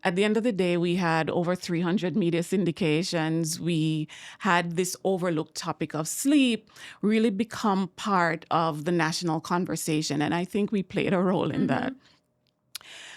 At the end of the day, we had over 300 media syndications. We had this overlooked topic of sleep really become part of the national conversation. And I think we played a role in that.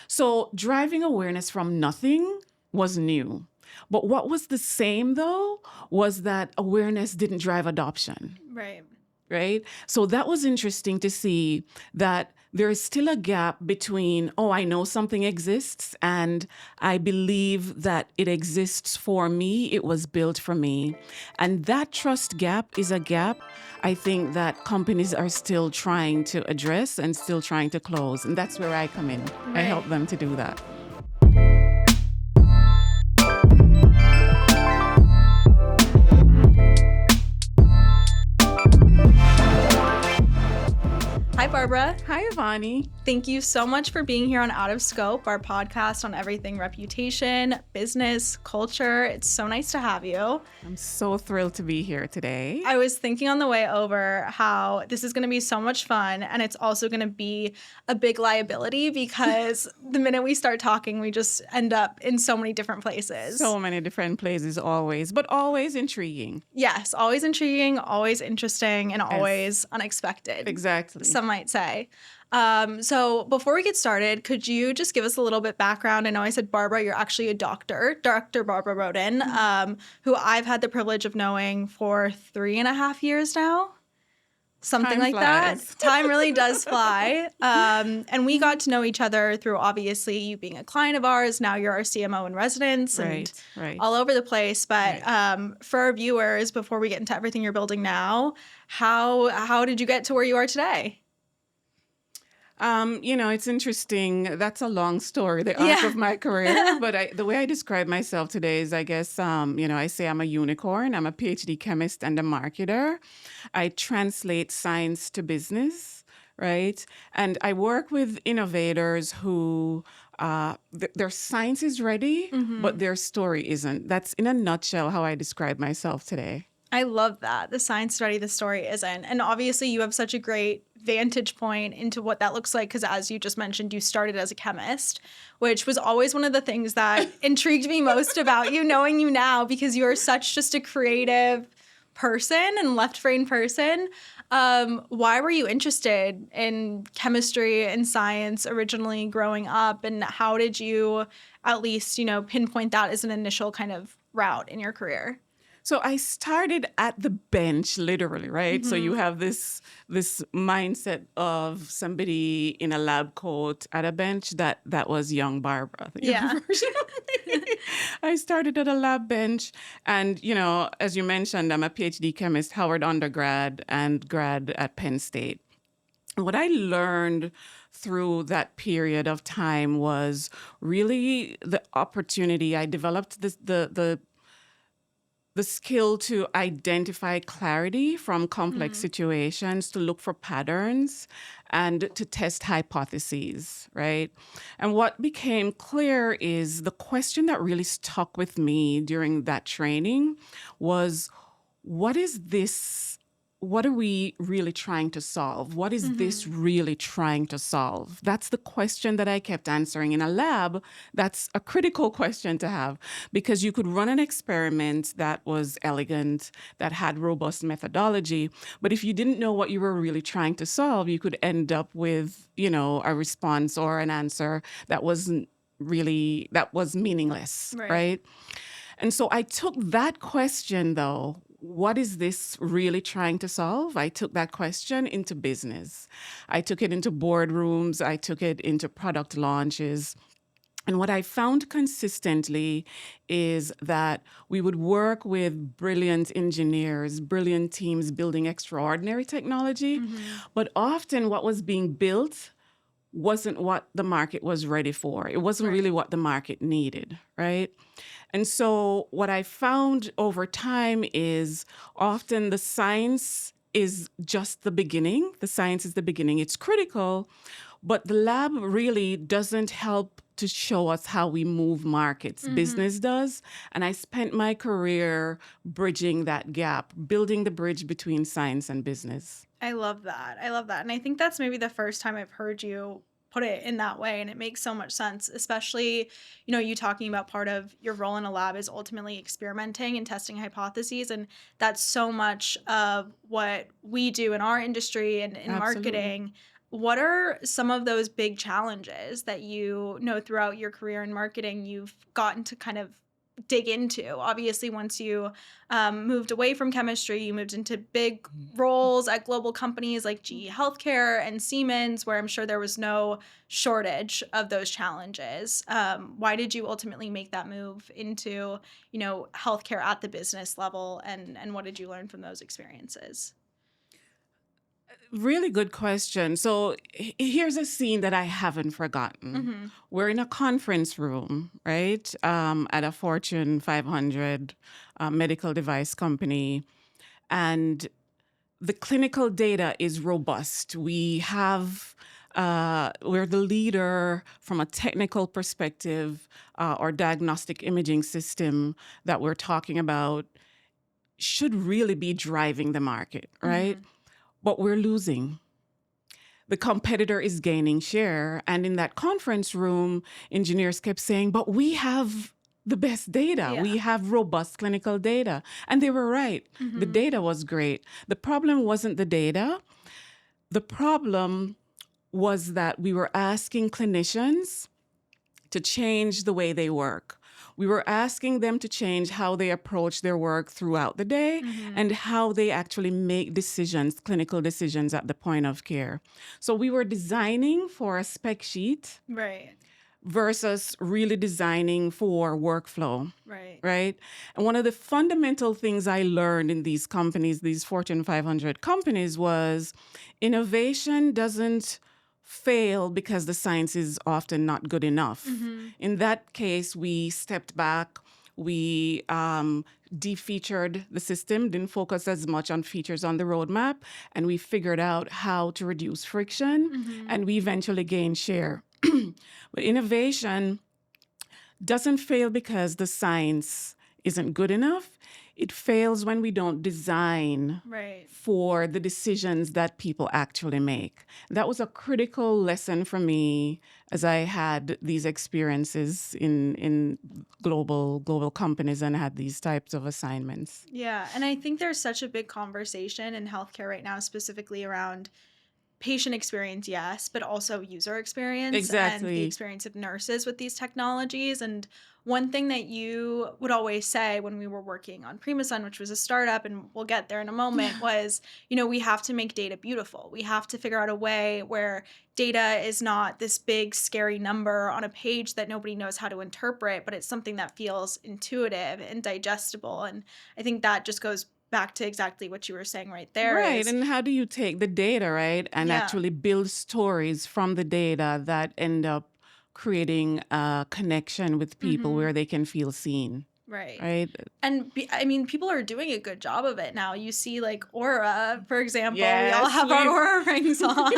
So driving awareness from nothing was new. But what was the same, though, was that awareness didn't drive adoption. Right. Right? So that was interesting to see that there is still a gap between, oh, I know something exists and I believe that it exists for me. It was built for me. And that trust gap is a gap I think that companies are still trying to address and still trying to close. And that's where I come in. I help them to do that. Hi, Barbara. Hi, Ivani. Thank you so much for being here on Out of Scope, our podcast on everything reputation, business, culture. It's so nice to have you. I'm so thrilled to be here today. I was thinking on the way over how this is going to be so much fun, and it's also going to be a big liability because the minute we start talking, we just end up in so many different places. So many different places always, but always intriguing. Yes, always intriguing, always interesting, and always unexpected. Exactly. Some might say. So before we get started, could you just give us a little bit background? I know I said Barbara, you're actually a doctor, Dr. Barbara Rhoden, who I've had the privilege of knowing for 3.5 years now. Something Time like flies. that. Time really does fly. And we got to know each other through obviously you being a client of ours. Now you're our CMO in residence and all over the place. But for our viewers, before we get into everything you're building now, how did you get to where you are today? It's interesting. That's a long story, the arc of my career. But the way I describe myself today is, I guess, I say I'm a unicorn. I'm a PhD chemist and a marketer. I translate science to business, right? And I work with innovators who their science is ready, but their story isn't. That's in a nutshell how I describe myself today. I love that. The science ready, the story isn't. And obviously you have such a great vantage point into what that looks like because as you just mentioned, you started as a chemist, which was always one of the things that intrigued me most about you, knowing you now, because you're such just a creative person and left-brain person. Why were you interested in chemistry and science originally growing up? And how did you at least, pinpoint that as an initial kind of route in your career? So I started at the bench, literally, right? So you have this mindset of somebody in a lab coat at a bench. That was young Barbara. The young version of me. I started at a lab bench, and as you mentioned, I'm a PhD chemist, Howard undergrad and grad at Penn State. What I learned through that period of time was really the opportunity. I developed the skill to identify clarity from complex situations, to look for patterns, and to test hypotheses, right? And what became clear is the question that really stuck with me during that training was, what is this? What are we really trying to solve? What is this really trying to solve? That's the question that I kept answering in a lab. That's a critical question to have because you could run an experiment that was elegant, that had robust methodology. But if you didn't know what you were really trying to solve, you could end up with, a response or an answer that was meaningless, right? And so I took that question, though, what is this really trying to solve? I took that question into business. I took it into boardrooms. I took it into product launches. And what I found consistently is that we would work with brilliant engineers, brilliant teams building extraordinary technology. But often what was being built wasn't what the market was ready for. It wasn't really what the market needed, right? And so what I found over time is often the science is just the beginning. The science is the beginning. It's critical, but the lab really doesn't help to show us how we move markets. Business does. And I spent my career bridging that gap, building the bridge between science and business. I love that. And I think that's maybe the first time I've heard you put it in that way, and it makes so much sense, especially, you know, you talking about part of your role in a lab is ultimately experimenting and testing hypotheses, and that's so much of what we do in our industry and in Absolutely. marketing. What are some of those big challenges that you know throughout your career in marketing you've gotten to kind of dig into? Obviously, once you moved away from chemistry, you moved into big roles at global companies like GE Healthcare and Siemens, where I'm sure there was no shortage of those challenges. Why did you ultimately make that move into, you know, healthcare at the business level, and what did you learn from those experiences? Really good question. So here's a scene that I haven't forgotten. Mm-hmm. We're in a conference room, right, at a Fortune 500 medical device company, and the clinical data is robust. We're the leader from a technical perspective. Our diagnostic imaging system that we're talking about should really be driving the market, right? Mm-hmm. But we're losing. The competitor is gaining share. And in that conference room, engineers kept saying, but we have the best data. Yeah. We have robust clinical data. And they were right. The Mm-hmm. data was great. The problem wasn't the data. The problem was that we were asking clinicians to change the way they work. We were asking them to change how they approach their work throughout the day Mm-hmm. and how they actually make decisions, clinical decisions at the point of care. So we were designing for a spec sheet Right. versus really designing for workflow, Right. right? And one of the fundamental things I learned in these companies, these Fortune 500 companies, was innovation doesn't fail because the science is often not good enough. Mm-hmm. In that case, we stepped back. We defeatured the system, didn't focus as much on features on the roadmap, and we figured out how to reduce friction, Mm-hmm. and we eventually gained share. But innovation doesn't fail because the science isn't good enough. It fails when we don't design Right. for the decisions that people actually make. That was a critical lesson for me as I had these experiences in global companies and had these types of assignments. Yeah, and I think there's such a big conversation in healthcare right now, specifically around patient experience, yes, but also user experience and the Exactly. experience of nurses with these technologies. And one thing that you would always say when we were working on Primasun, which was a startup, and we'll get there in a moment, was, you know, we have to make data beautiful. We have to figure out a way where data is not this big, scary number on a page that nobody knows how to interpret, but it's something that feels intuitive and digestible. And I think that just goes back to exactly what you were saying right there Right. is, And how do you take the data, right, and yeah. actually build stories from the data that end up creating a connection with people Mm-hmm. where they can feel seen, Right. right? And I mean, people are doing a good job of it now. You see, like Aura, for example, we all Yes, have our Aura rings on.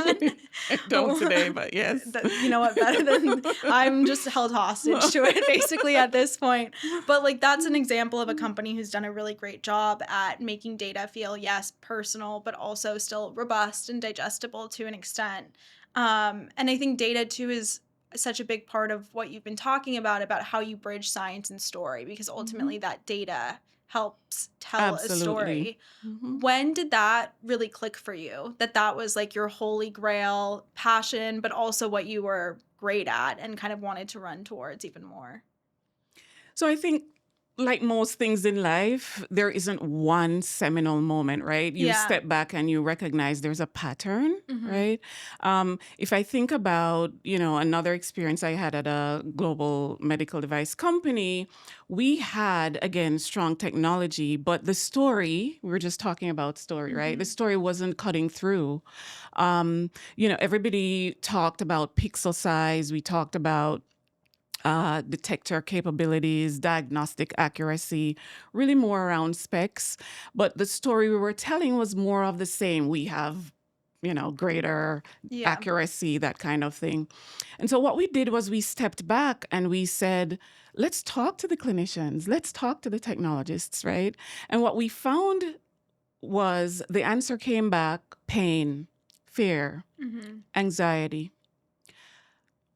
I don't today, but yes. You know what? Better than I'm just held hostage to it basically at this point. But like, that's an example of a company who's done a really great job at making data feel, yes, personal, but also still robust and digestible to an extent. And I think data too is such a big part of what you've been talking about how you bridge science and story, because Mhm. ultimately that data helps tell a Absolutely. story. Mhm. When did that really click for you? That was like your holy grail passion, but also what you were great at and kind of wanted to run towards even more? So I think, like most things in life, there isn't one seminal moment, right? You Yeah. step back and you recognize there's a pattern, Mhm. right? If I think about, another experience I had at a global medical device company, we had, again, strong technology, but the story, we were just talking about story, right? The Mhm. story wasn't cutting through. Everybody talked about pixel size. We talked about detector capabilities, diagnostic accuracy, really more around specs. But the story we were telling was more of the same. We have, greater Yeah. accuracy, that kind of thing. And so what we did was we stepped back and we said, let's talk to the clinicians, let's talk to the technologists, right? And what we found was the answer came back: pain, fear, Mhm. anxiety.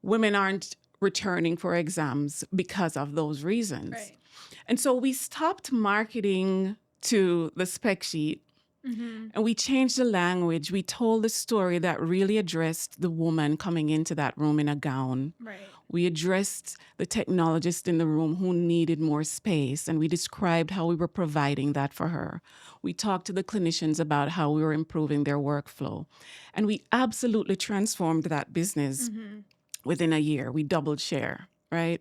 women aren't returning for exams because of those reasons. Right. And so we stopped marketing to the spec sheet Mm-hmm. and we changed the language. We told the story that really addressed the woman coming into that room in a gown. Right. We addressed the technologist in the room who needed more space, and we described how we were providing that for her. We talked to the clinicians about how we were improving their workflow. And we absolutely transformed that business Mm-hmm. within a year. We doubled share, right?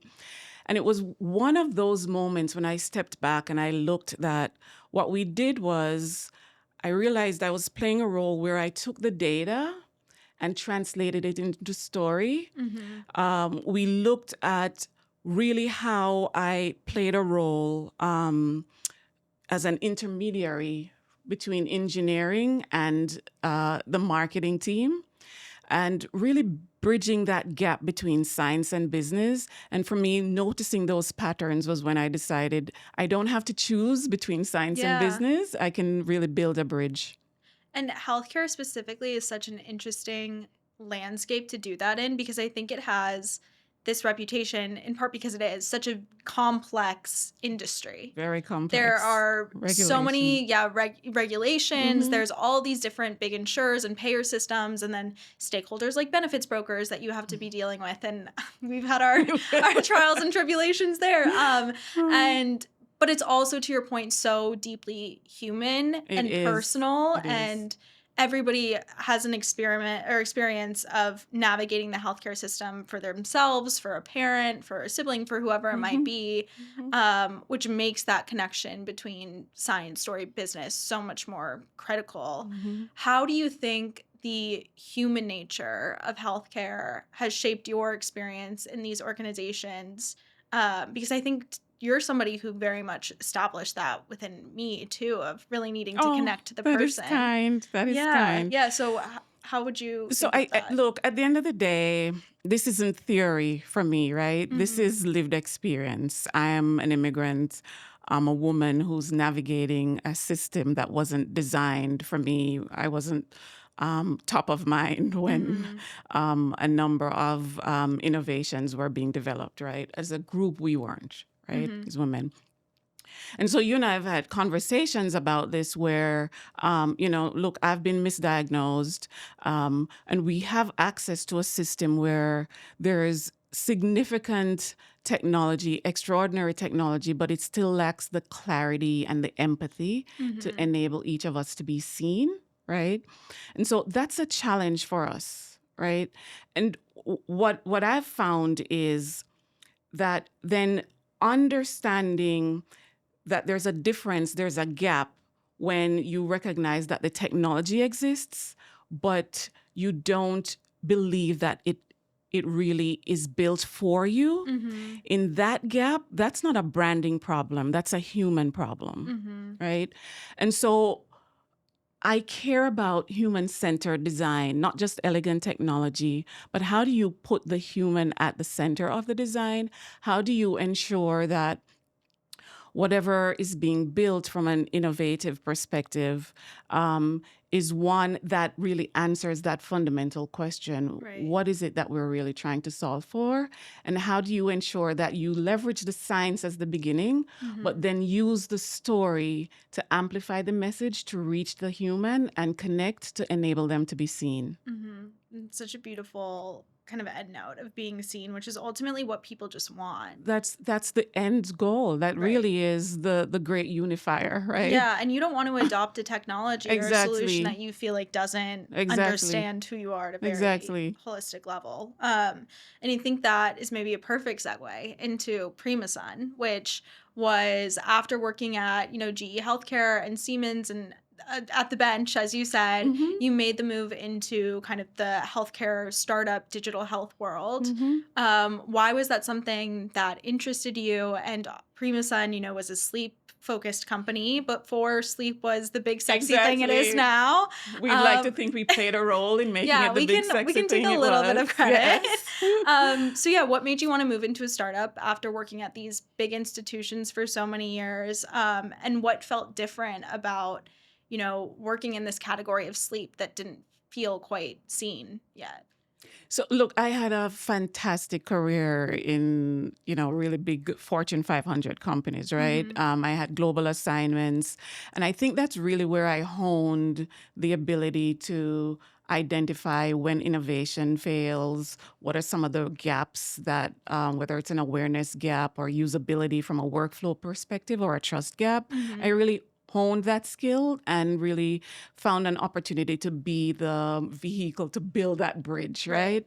And it was one of those moments when I stepped back and I looked that what we did was I realized I was playing a role where I took the data and translated it into story. We looked at really how I played a role as an intermediary between engineering and the marketing team, and really bridging that gap between science and business. And for me, noticing those patterns was when I decided I don't have to choose between science and Yeah. business. I can really build a bridge. And healthcare specifically is such an interesting landscape to do that in, because I think it has this reputation, in part because it is such a complex industry. Very There complex are so regulation. many, regulations. There's all these different big insurers and payer systems, and then stakeholders like benefits brokers that you have to be dealing with. And we've had our trials and tribulations there. And but it's also, to your point, so deeply human It and is. personal, It is. and everybody has an experience of navigating the healthcare system for themselves, for a parent, for a sibling, for whoever it might Mhm. be, Mhm. which makes that connection between science, story, business so much more critical. Mhm. How do you think the human nature of healthcare has shaped your experience in these organizations? Because I think you're somebody who very much established that within me too, of really needing to Oh, connect to the that is person. kind. That is Yeah, kind. yeah. So how would you So think of I that? look, at the end of the day, this isn't theory for me, right? This Mm-hmm. is lived experience. I am an immigrant. I'm a woman who's navigating a system that wasn't designed for me. I wasn't top of mind when Mm-hmm. a number of innovations were being developed, right? As a group, we weren't, right? Mm-hmm. As women. And so you and I have had conversations about this where, look, I've been misdiagnosed, and we have access to a system where there is significant technology, extraordinary technology, but it still lacks the clarity and the empathy to Mm-hmm. enable each of us to be seen, right? And so that's a challenge for us, right? And what I've found is that then understanding that there's a difference, there's a gap when you recognize that the technology exists, but you don't believe that it really is built for you. Mm-hmm. In that gap, that's not a branding problem, that's a human problem, Mm-hmm. right? And so I care about human-centered design, not just elegant technology, but how do you put the human at the center of the design? How do you ensure that whatever is being built from an innovative perspective is one that really answers that fundamental question? Right. What is it that we're really trying to solve for? And how do you ensure that you leverage the science as the beginning, Mm-hmm. but then use the story to amplify the message, to reach the human and connect to enable them to be seen? Mm-hmm. It's such a beautiful kind of end note of being seen, which is ultimately what people just want. That's the end goal. That Right. really is the great unifier, right? Yeah, and you don't want to adopt a technology or a solution that Exactly. you feel like doesn't Exactly. understand who you are at a very Exactly. holistic level. And I think that is maybe a perfect segue into Prima Sun, which was after working at, GE Healthcare and Siemens and at the bench, as you said, Mhm. you made the move into kind of the healthcare startup digital health world. Mhm. Why was that something that interested you? And Prima Sun, was a sleep focused company, but before sleep was the big sexy thing it is Exactly. now. We'd like to Um, think we played a role in making yeah, it the we big can we sexy can take thing a it little bit was. of credit. Yes. So yeah, what made you want to move into a startup after working at these big institutions for so many years? And what felt different about, working in this category of sleep that didn't feel quite seen yet? So look, I had a fantastic career in, really big Fortune 500 companies, right? Mm-hmm. I had global assignments, and I think that's really where I honed the ability to identify when innovation fails, what are some of the gaps that, whether it's an awareness gap or usability from a workflow perspective or a trust gap. I Mm-hmm. really honed that skill and really found an opportunity to be the vehicle to build that bridge, Right.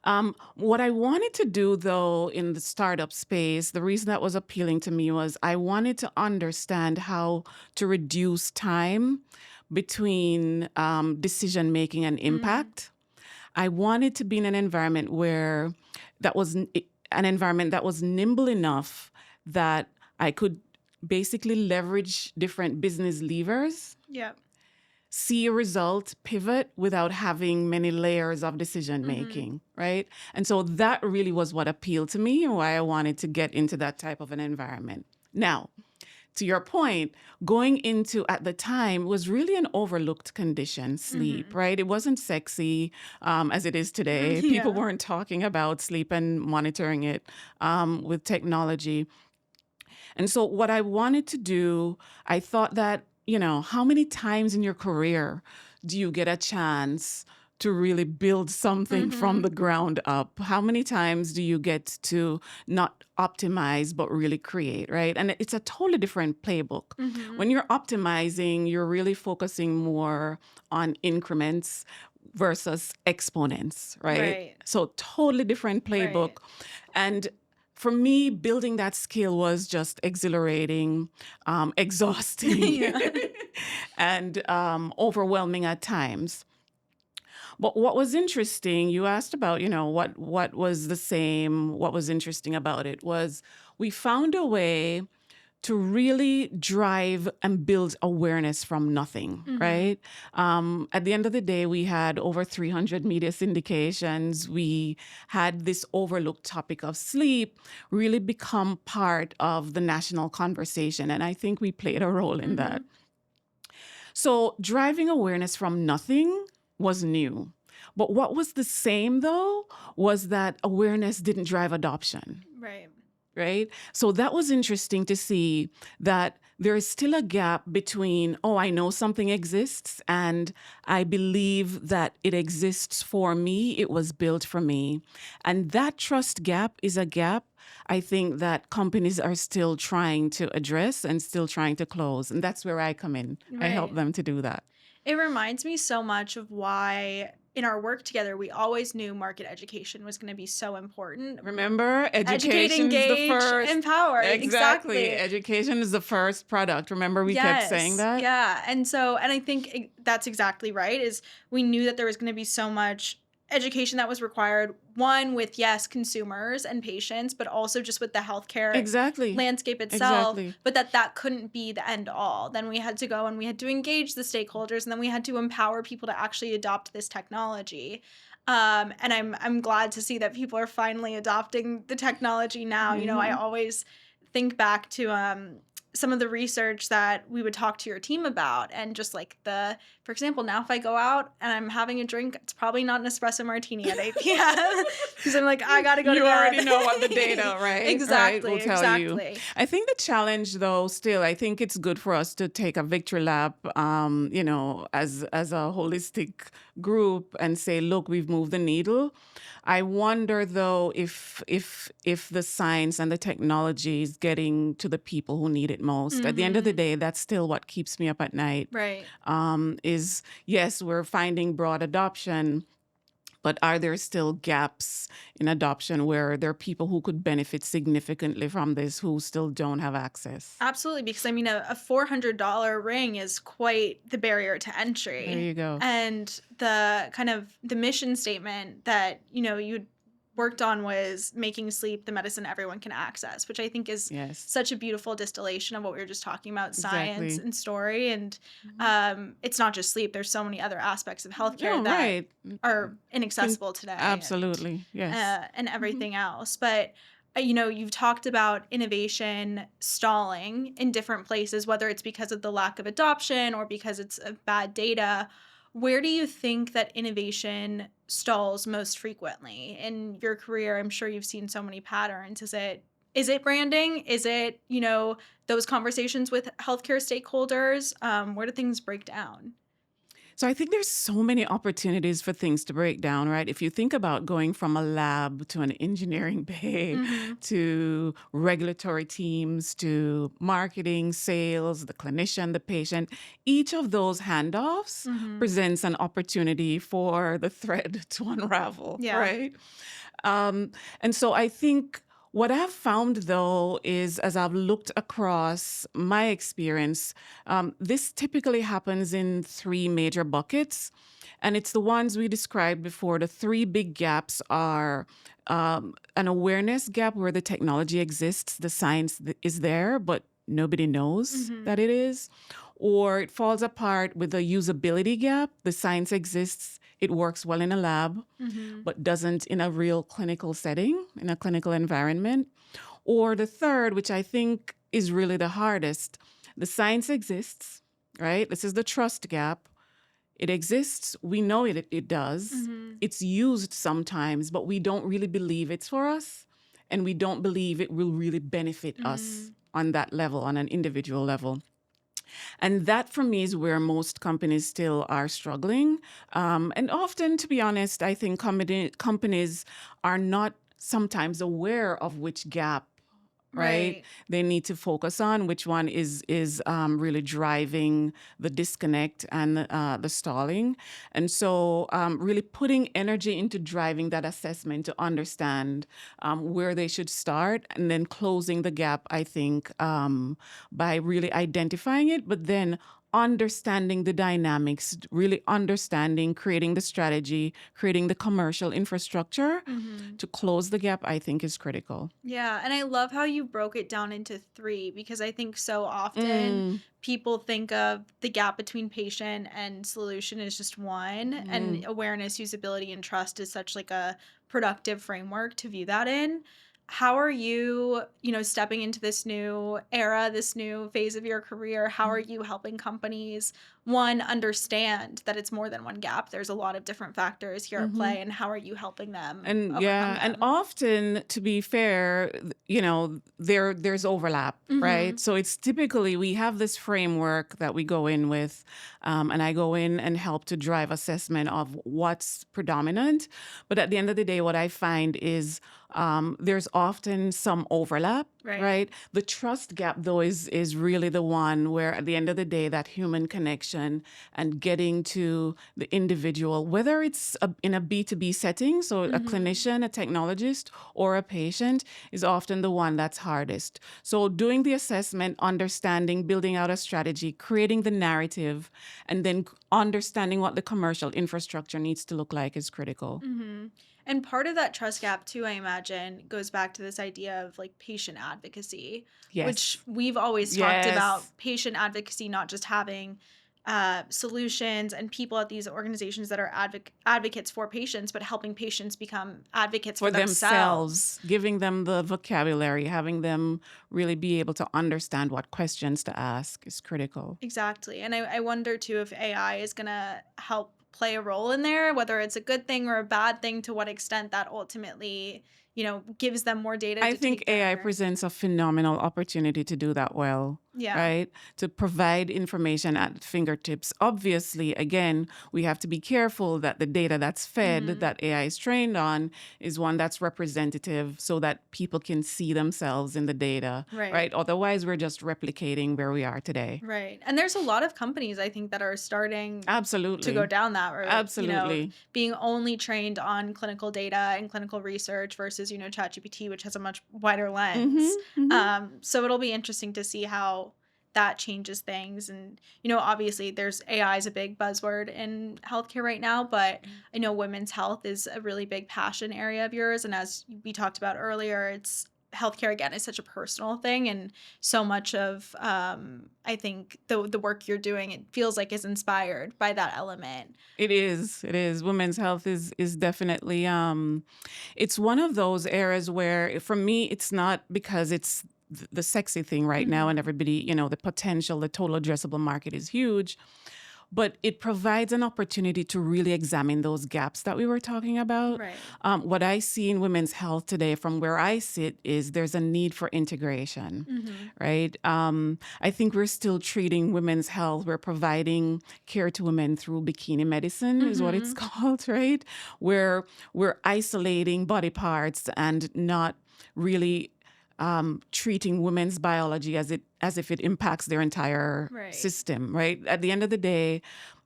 right? What I wanted to do, though, in the startup space, the reason that was appealing to me was I wanted to understand how to reduce time between decision making and Mm. impact. I wanted to be in an environment where that was an environment that was nimble enough that I could basically leverage different business levers, Yep. see a result, pivot without having many layers of decision Mm-hmm. making, right? And so that really was what appealed to me and why I wanted to get into that type of an environment. Now, to your point, going into at the time was really an overlooked condition, sleep, Mm-hmm. right? It wasn't sexy as it is today. People Yeah. weren't talking about sleep and monitoring it with technology. And so, what I wanted to do, I thought that, how many times in your career do you get a chance to really build something from Mm-hmm. the ground up? How many times do you get to not optimize, but really create, right? And it's a totally different playbook. Mm-hmm. When you're optimizing, you're really focusing more on increments versus exponents, right? Right. So, totally different Right. playbook. And for me, building that skill was just exhilarating, exhausting, Yeah. and overwhelming at times. But what was interesting, you asked about, what was the same, what was interesting about it was we found a way to really drive and build awareness from nothing, Mm-hmm. right? At the end of the day, we had over 300 media syndications. We had this overlooked topic of sleep really become part of the national conversation. And I think we played a role in Mm-hmm. that. So driving awareness from nothing was new. But what was the same, though, was that awareness didn't drive adoption, Right. right? So that was interesting to see that there is still a gap between, oh, I know something exists and I believe that it exists for me, it was built for me. And that trust gap is a gap I think that companies are still trying to address and still trying to close. And that's where I come in. I help Right. them to do that. It reminds me so much of why in our work together we always knew market education was going to be so important. Remember, Educate, education is the engage, first. empower. Exactly. Exactly. Education is the first product. Remember, we kept saying Yes. that? Yeah. And I think that's exactly right is we knew that there was going to be so much education that was required, one with yes, consumers and patients, but also just with the healthcare Exactly. landscape itself, Exactly. but that couldn't be the end all. Then we had to go and we had to engage the stakeholders and then we had to empower people to actually adopt this technology. And I'm glad to see that people are finally adopting the technology now. You know, I Hmm. always think back to some of the research that we would talk to your team about and just like for example, now if I go out and I'm having a drink, it's probably not an espresso martini at 8 p.m. because I'm like, I gotta go to You bed. already know what the data, right? Right, will Exactly, tell you. exactly. I think the challenge, though, still, I think it's good for us to take a victory lap, as a holistic group and say, look, we've moved the needle. I wonder, though, if the science and the technology is getting to the people who need it most. At the end of the Mm-hmm. day, that's still what keeps me up at night. Right. Is yes, we're finding broad adoption, but are there still gaps in adoption where there are people who could benefit significantly from this who still don't have access? Absolutely, because I mean, a $400 ring is quite the barrier to There entry. you go. And the kind of the mission statement that, you worked on was making sleep the medicine everyone can access, which I think is Yes, such a beautiful distillation of what we were just talking about, science exactly. and story. And Mhm. it's not just sleep. There's so many other aspects of healthcare No, that right. are Can inaccessible today. absolutely. Yes. And Mhm. everything else. But you've talked about innovation stalling in different places, whether it's because of the lack of adoption or because it's bad data. Where do you think that innovation stalls most frequently in your career? I'm sure you've seen so many patterns. Is it branding? Is it, those conversations with healthcare stakeholders? Where do things break down? So I think there's so many opportunities for things to break down, right? If you think about going from a lab to an engineering bay Mm-hmm. to regulatory teams to marketing, sales, the clinician, the patient, each of those handoffs Mm-hmm. presents an opportunity for the thread to unravel, Yeah. right? And so I think what I've found though is as I've looked across my experience, this typically happens in three major buckets. And it's the ones we described before. The three big gaps are an awareness gap where the technology exists, the science is there, but nobody knows Mm-hmm. that it is. Or it falls apart with a usability gap. The science exists, it works well in a lab, Mm-hmm. but doesn't in a real clinical setting, in a clinical environment. Or the third, which I think is really the hardest, the science exists, right? This is the trust gap. It exists. We know it does. Mm-hmm. It's used sometimes, but we don't really believe it's for us. And we don't believe it will really benefit Mm-hmm. us on that level, on an individual level. And that for me is where most companies still are struggling. And often, to be honest, I think companies are not sometimes aware of which gap, right? Right. They need to focus on which one is really driving the disconnect and the stalling. And so, really putting energy into driving that assessment to understand where they should start, and then closing the gap. I think by really identifying it, but then understanding the dynamics, really understanding, creating the strategy, creating the commercial infrastructure Mm-hmm. to close the gap, I think is critical. Yeah, and I love how you broke it down into three because I think so often Mm, people think of the gap between patient and solution as just one, and mm. awareness, usability, and trust is such like a productive framework to view that in. How are you, stepping into this new era, this new phase of your career? How are you helping companies, one, understand that it's more than one gap? There's a lot of different factors here at Hmm. play, and how are you helping them And overcome yeah, and them? often, to be fair, there's overlap, Mm-hmm. right? So it's typically we have this framework that we go in with, and I go in and help to drive assessment of what's predominant. But at the end of the day, what I find is there's often some overlap. Right. Right. The trust gap, though, is really the one where, at the end of the day, that human connection and getting to the individual, whether it's in a B2B setting, so a Mhm. clinician, a technologist, or a patient, is often the one that's hardest. So, doing the assessment, understanding, building out a strategy, creating the narrative, and then understanding what the commercial infrastructure needs to look like is critical. Mhm. And part of that trust gap too, I imagine, goes back to this idea of like patient advocacy, which Yes. we've always talked Yes. about patient advocacy, not just having solutions and people at these organizations that are advocates for patients, but helping patients become advocates For for themselves. themselves, giving them the vocabulary, having them really be able to understand what questions to ask is critical. Exactly. And I wonder too if AI is going to help play a role in there, whether it's a good thing or a bad thing, to what extent that ultimately, gives them more data I to think take AI their. presents a phenomenal opportunity to do that well, Yeah. right? To provide information at fingertips. Obviously, again, we have to be careful that the data that's fed, Hmm. that AI is trained on, is one that's representative so that people can see themselves in the data, Right. right? Otherwise, we're just replicating where we are today. Right. And there's a lot of companies I think that are starting to go Absolutely. down that route, Absolutely. being only trained on clinical data and clinical research versus, ChatGPT, which has a much wider Mm-hmm. lens. Mm-hmm. So it'll be interesting to see how that changes things. And, obviously there's AI is a big buzzword in healthcare right now, but I know women's health is a really big passion area of yours. And as we talked about earlier, it's healthcare again is such a personal thing, and so much of I think the work you're doing, it feels like, is inspired by that element. It is. It is. Women's health is definitely it's one of those areas where for me it's not because it's the sexy thing right now and Hmm. everybody, the potential, the total addressable market is huge. but it provides an opportunity to really examine those gaps that we were talking about. Right. What I see in women's health today, from where I sit, is there's a need for integration, Mm-hmm. right? I think we're still treating women's health, we're providing care to women through bikini medicine, is what it's Mm-hmm. called, right? Where we're isolating body parts and not really treating women's biology as if it impacts their entire Right. system, right? At the end of the day,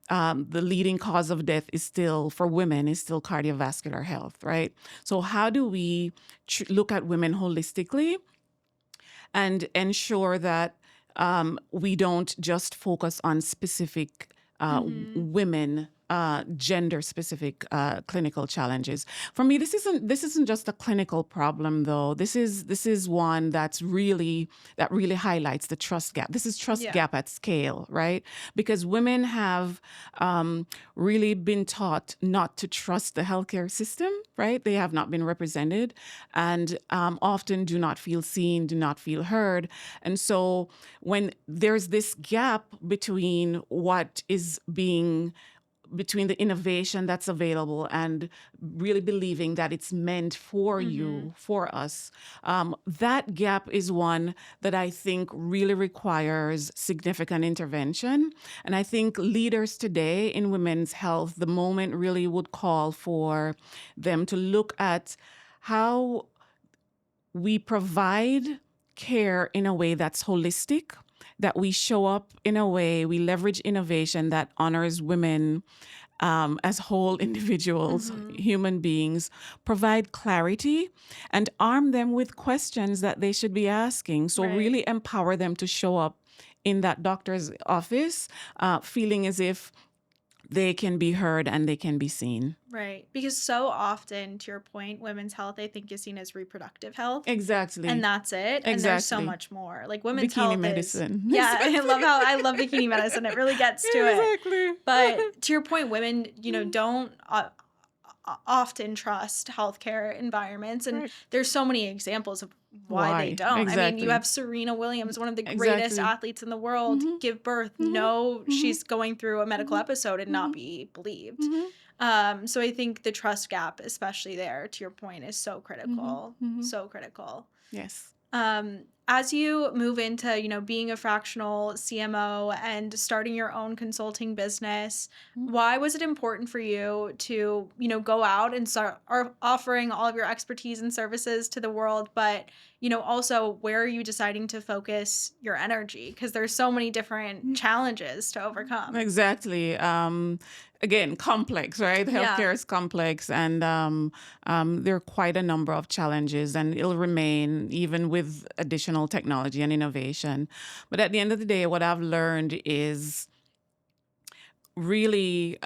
the leading cause of death is still for women is still cardiovascular health, right? So how do we look at women holistically and ensure that we don't just focus on specific Mm-hmm. women, gender specific clinical challenges. For me, this isn't just a clinical problem, though. This is one that really highlights the trust gap. This is trust Yeah. gap at scale, right? Because women have really been taught not to trust the healthcare system, right? They have not been represented, and often do not feel seen, do not feel heard. And so when there's this gap between the innovation that's available and really believing that it's meant for Mm-hmm. you, for us, that gap is one that I think really requires significant intervention. And I think leaders today in women's health, the moment really would call for them to look at how we provide care in a way that's holistic, that we show up in a way, we leverage innovation that honors women as whole individuals, Mm-hmm. human beings, provide clarity and arm them with questions that they should be asking. So, Right. really empower them to show up in that doctor's office feeling as if they can be heard and they can be seen. Right. Because so often, to your point, women's health, I think, is seen as reproductive health. And Exactly. that's it. And there's so Exactly. much more. Like women's Bikini health is, medicine. yeah, Exactly. I love bikini medicine. It really gets to it. Exactly. But to your point, women, don't often trust healthcare environments. And Right. there's so many examples of why they Why? don't. I mean, you Exactly. have Serena Williams, one of the greatest Exactly. athletes in the world, Hmm. give birth, Hmm. know Hmm. she's going through a medical Hmm. episode and not Hmm. be believed. Hmm. So I think the trust gap, especially there, to your point, is so Hmm. critical. Hmm. So critical. Yes. As you move into, being a fractional CMO and starting your own consulting business, Mm. why was it important for you to, go out and start offering all of your expertise and services to the world? But, also where are you deciding to focus your energy? Because there's so many different challenges to overcome. Exactly. Again, complex, right? Yeah. Healthcare is complex, and there are quite a number of challenges, and it'll remain even with additional technology and innovation. But at the end of the day, what I've learned is really,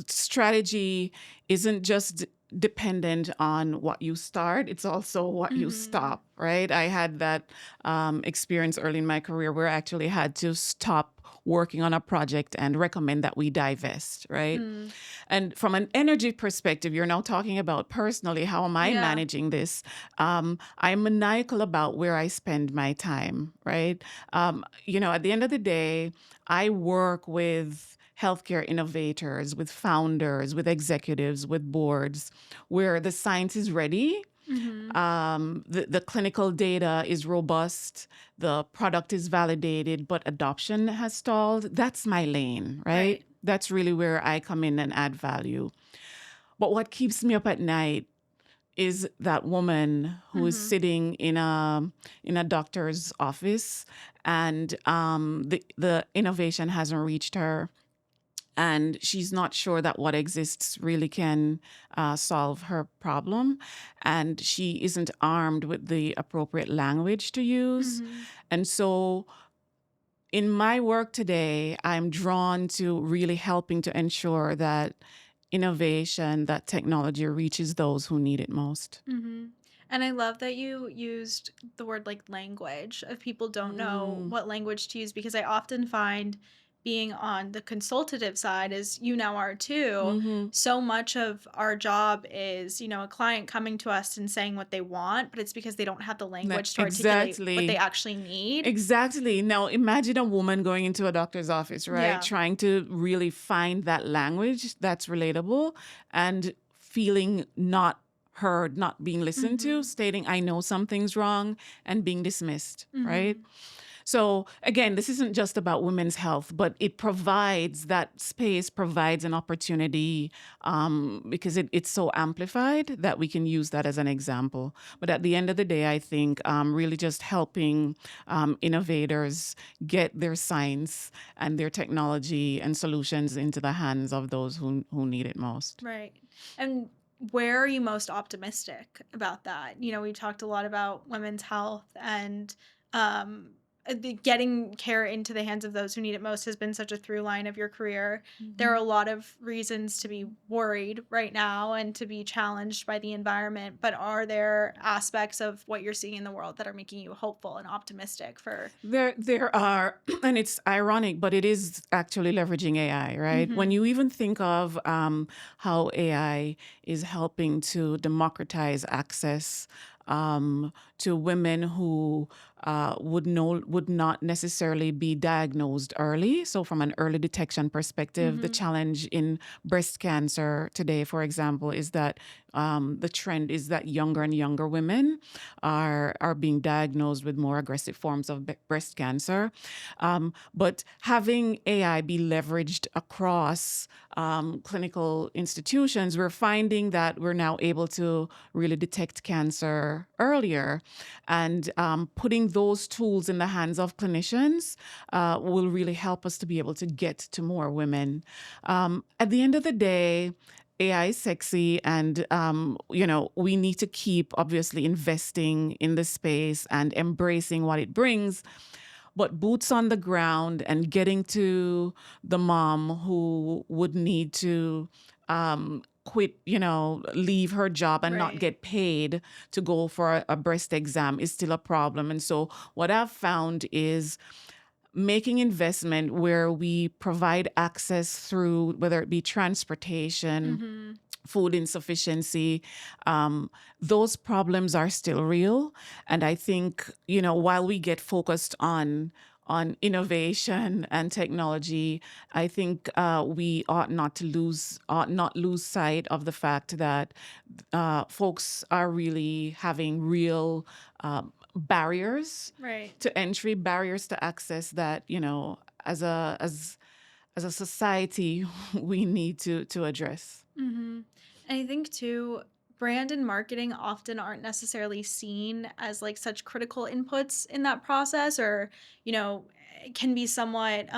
strategy isn't just dependent on what you start, it's also what you Mm-hmm. stop, right? I had that experience early in my career where I actually had to stop working on a project and recommend that we divest, right? Mm. And from an energy perspective, you're now talking about personally, how am I Yeah. managing this? I'm maniacal about where I spend my time, right? At the end of the day, I work with healthcare innovators, with founders, with executives, with boards, where the science is ready, Mm-hmm. the clinical data is robust, the product is validated, but adoption has stalled. That's my lane, right? Right. That's really where I come in and add value. But what keeps me up at night is that woman who is Mm-hmm. sitting in a doctor's office, and the innovation hasn't reached her, and she's not sure that what exists really can solve her problem, and she isn't armed with the appropriate language to use. Mm-hmm. And so in my work today, I'm drawn to really helping to ensure that innovation, that technology reaches those who need it most. Mm-hmm. And I love that you used the word like language, if people don't know Mm. what language to use, because I often find being on the consultative side, as you now are too, Mm-hmm. so much of our job is, a client coming to us and saying what they want, but it's because they don't have the language to articulate what they Exactly. actually need. Exactly. Now, imagine a woman going into a doctor's office, right? Yeah. Trying to really find that language that's relatable and feeling not heard, not being listened to, Mhm. stating, I know something's wrong, and being dismissed, right? Mhm. So again, this isn't just about women's health, but it provides that space, provides an opportunity because it's so amplified that we can use that as an example. But at the end of the day, I think really just helping innovators get their science and their technology and solutions into the hands of those who need it most. Right. And where are you most optimistic about that? We talked a lot about women's health and um, the getting care into the hands of those who need it most has been such a through line of your career. There are Mhm. a lot of reasons to be worried right now and to be challenged by the environment, but are there aspects of what you're seeing in the world that are making you hopeful and optimistic for? There are, and it's ironic, but it is actually leveraging AI, right? When Mhm. you even think of how AI is helping to democratize access to women who would not necessarily be diagnosed early. So, from an early detection perspective, the Mhm. challenge in breast cancer today, for example, is that the trend is that younger and younger women are being diagnosed with more aggressive forms of breast cancer. But having AI be leveraged across clinical institutions, we're finding that we're now able to really detect cancer earlier. And putting those tools in the hands of clinicians will really help us to be able to get to more women. At the end of the day, AI is sexy, and we need to keep obviously investing in the space and embracing what it brings. But boots on the ground and getting to the mom who would need to quit, leave her job and not Right. get paid to go for a breast exam is still a problem. And so, what I've found is making investment where we provide access through whether it be transportation, Mhm. food insufficiency, those problems are still real. And I think, while we get focused on innovation and technology, I think we ought not lose sight of the fact that folks are really having real barriers Right. to entry, barriers to access that, as a society, we need to address. Mhm. And I think too, brand and marketing often aren't necessarily seen as like such critical inputs in that process, or, can be somewhat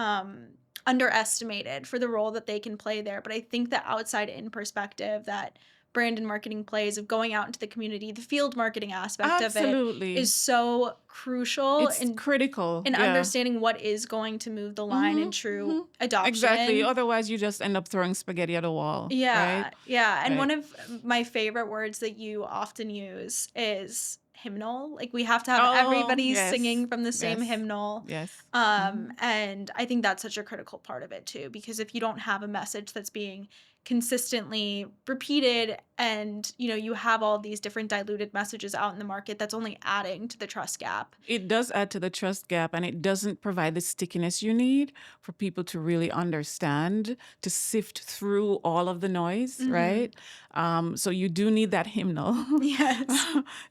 underestimated for the role that they can play there. But I think the outside in perspective that brand and marketing plays of going out into the community, the field marketing aspect of it is Absolutely. so crucial It's critical. in Yeah. understanding what is going to move the line in true Exactly. adoption. Otherwise, you just end up throwing spaghetti at a wall, right? Yeah, yeah, and one Right. of my favorite words that you often use is hymnal. Like, we have to have Oh, everybody yes. singing from the same Yes. hymnal, Yes. and I think that's such a critical part of it too, because if you don't have a message that's being consistently repeated and, you have all these different diluted messages out in the market, that's only adding to the trust gap. It does add to the trust gap, and it doesn't provide the stickiness you need for people to really understand, to sift through all of the noise, Mhm. right? So you do need that hymnal Yes.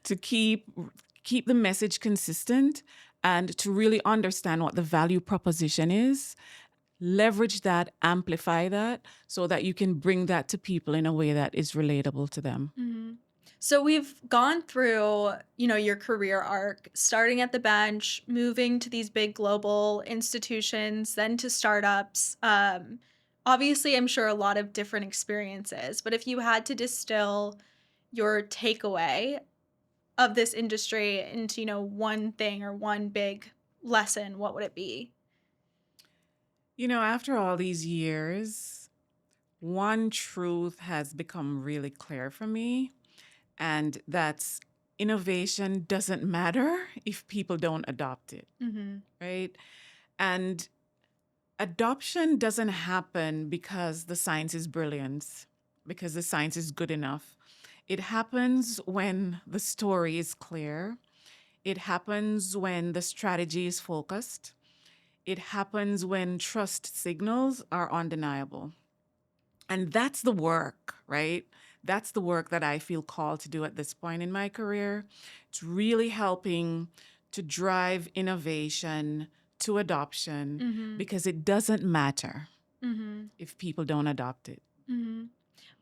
to keep the message consistent and to really understand what the value proposition is. Leverage that, amplify that, so that you can bring that to people in a way that is relatable to them. Mhm. So we've gone through, your career arc, starting at the bench, moving to these big global institutions, then to startups. Obviously, I'm sure a lot of different experiences, but if you had to distill your takeaway of this industry into, one thing or one big lesson, what would it be? After all these years, one truth has become really clear for me, and that's innovation doesn't matter if people don't adopt it, Hmm. right? And Adoption doesn't happen because the science is brilliant, because the science is good enough. It happens when the story is clear. It happens when the strategy is focused. It happens when trust signals are undeniable. And that's the work, right? That's the work that I feel called to do at this point in my career. It's really helping to drive innovation to adoption Mm-hmm. because it doesn't matter Mm-hmm. if people don't adopt it. Mm-hmm.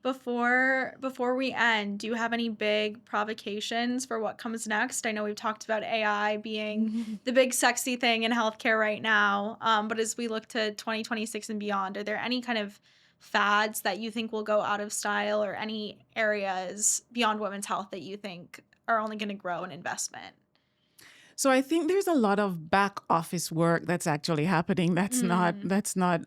Before we end, do you have any big provocations for what comes next? I know we've talked about AI being the big sexy thing in healthcare right now, but as we look to 2026 and beyond, are there any kind of fads that you think will go out of style, or any areas beyond women's health that you think are only going to grow in investment? So I think there's a lot of back office work that's actually happening. Mm, That's not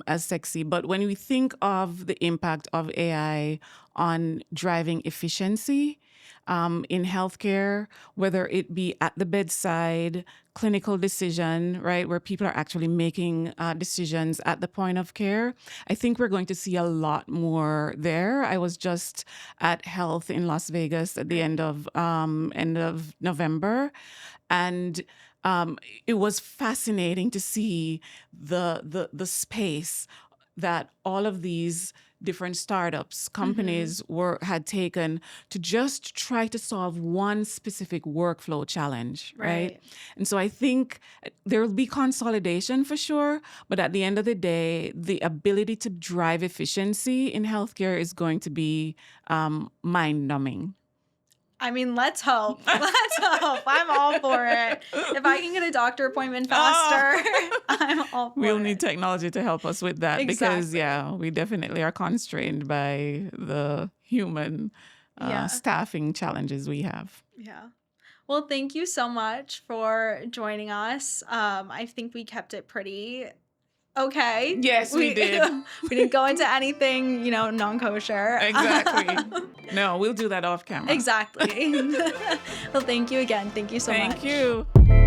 as sexy. But when we think of the impact of AI on driving efficiency in healthcare, whether it be at the bedside, clinical decision, right, where people are actually making decisions at the point of care, I think we're going to see a lot more there. I was just at Health in Las Vegas at the right. end of November, and it was fascinating to see the space that all of these different startups, Mm-hmm. companies had taken to just try to solve one specific workflow challenge, right? Right. And so I think there will be consolidation for sure, but at the end of the day, the ability to drive efficiency in healthcare is going to be mind numbing. I mean, let's hope. Let's hope. I'm all for it. If I can get a doctor appointment Ah! faster, I'm all We'll for need it. technology to help us with that because, Exactly. yeah, we definitely are constrained by the human Yeah. staffing challenges we have. Yeah. Well, thank you so much for joining us. I think we kept it pretty okay. Yes, we did. We didn't go into anything, non-kosher. Exactly. No, we'll do that off camera. Exactly. Well, thank you again. Thank you so Thank much. you.